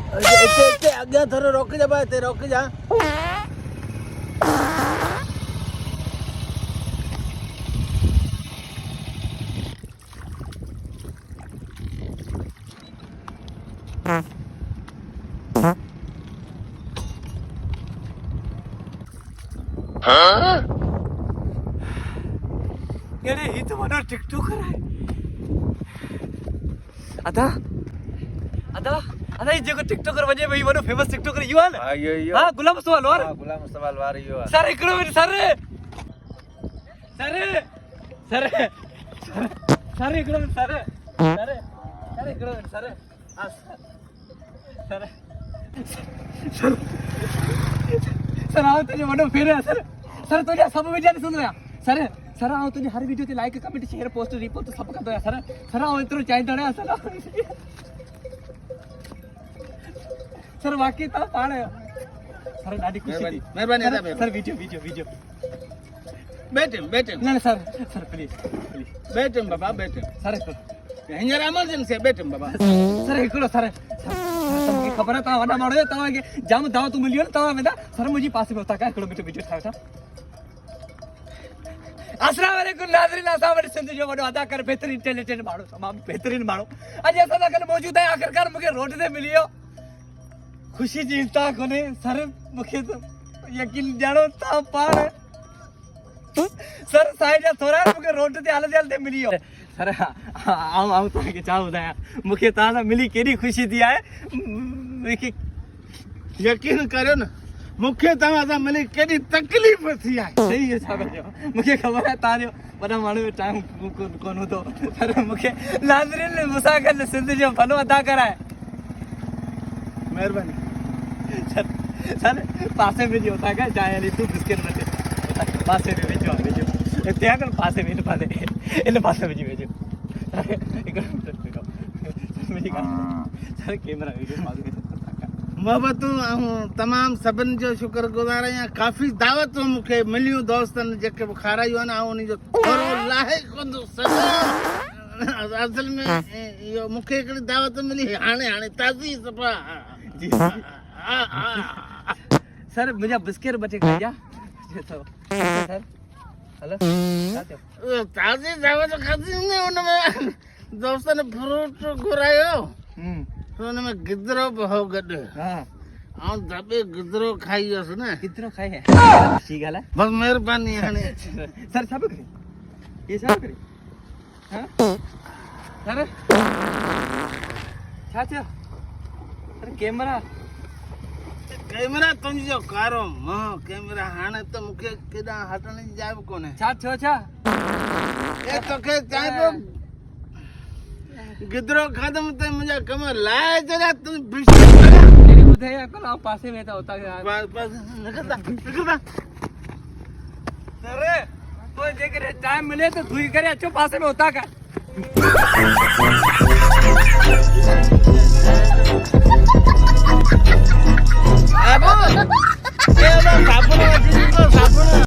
अॻियां थोरो रोक जा भाई, ते रोक जा। अरे ये तो मानो टिकटॉकर है। अदा अदा अदा ये जो टिकटॉकर वजे भाई मानो फेमस टिकटॉकर यू आन। हां यो हां गुलाम मुस्तफा लोर। हां गुलाम मुस्तफा लोर यो। सर इकड़ो सर सर सर सर इकड़ो सर सर सर इकड़ो सर सर सर आओ तुझे मानो फिर सर सर तुझे सब वीडियो नहीं सुन रहा सर सर आओ तुझे हर वीडियो ते like comment share post repost सब कर दो सर सर आओ इतना चाहिए ना सर सर वाकई था पाण सर ॾाढी खुशी थी मेहरबानी सर वीडियो वीडियो वीडियो बैठे न सर सर प्लीज प्लीज बैठे बाबा बैठे सर हींअर एमरजेंसी आहे बैठे बाबा। सर हिकिड़ो सर मूंखे ख़बर आहे तव्हां वॾा माण्हू आहियो तव्हांखे जाम दावत मिलियो न तव्हां वेंदा सर मुंहिंजी पासे में हुतां खां हिकिड़ो मिंट वीडियो ठाहियो था। अस्सलाम वालेकुम नाज़रीन, असां वटि सिंध जो वॾो अदाकार बहितरीन टैलेंटेड माण्हू तमामु बहितरीन माण्हू अॼु असां सां गॾु मौजूदु आहे। आख़िरकार मूंखे रोड ते मिली वियो, ख़ुशी जी इंतहा कोन्हे सर मूंखे त यकीन ॼाणो तव्हां पाण सर साईं जा थोरा मूंखे रोड ते हलंदे हलंदे मिली वियो सर। आऊं तव्हांखे छा ॿुधायां मूंखे तव्हां सां मिली केॾी ख़ुशी थी आहे। मूंखे यकीन करियो न मूंखे तव्हां सां मिली केॾी तकलीफ़ थी आहे। सही है छा कयो मूंखे ख़बर आहे तव्हांजो वॾा माण्हू जो टाइम कोन हूंदो पर मूंखे नाज़रीन मूंसां गॾु सिंध जो भलो अदाकार आहे। महिरबानी सर सर पासे में जो होता है चाहे यानी तू बिस्किट बचे पासे में भेजो भेजो त्या कर पासे में इन पासे में जी भेजो मेरी ॻाल्हि सर कैमरा वीडियो मालूम है मोहबतूं ऐं तमामु सभिनि जो शुक्रगुज़ार आहियां। काफ़ी दावतूं मूंखे मिलियूं दोस्तनि जेके बि खारायूं आहिनि ऐं उन जो थोरो लाहे कोन थो सघां। असल में इहो मूंखे हिकिड़ी दावत मिली हाणे ताज़ी सफ़ा जी सर मुंहिंजा बिस्किट बचे खाइजा सर हेलो ताज़ी दावत खाधी हूंदी हुनमें दोस्तनि फ्रूट घुरायो हुन में गिदरो बि हो गॾु हाँ ऐं दॿे गिदरो खाई वियुसि न। कितरो खाए है ठीक है बस महिरबानी हाणे सर सब करे ये सब करे हां सर छा थियो सर कैमरा तुंहिंजो कारो कैमरा हाणे त मूंखे केॾां हटण जी जाइ बि कोन्हे। छा थियो छा ए तोखे चाहे पियो गिदरो खाधमि त मुंहिंजा कम लाहे जॾहिं तूं तेरी ॿुधाई अकल आउं पासे में था हुतां निकिरंदा सर तो जेकॾहिं टाइम मिले त धुई करे अचो पासे में हुतां खां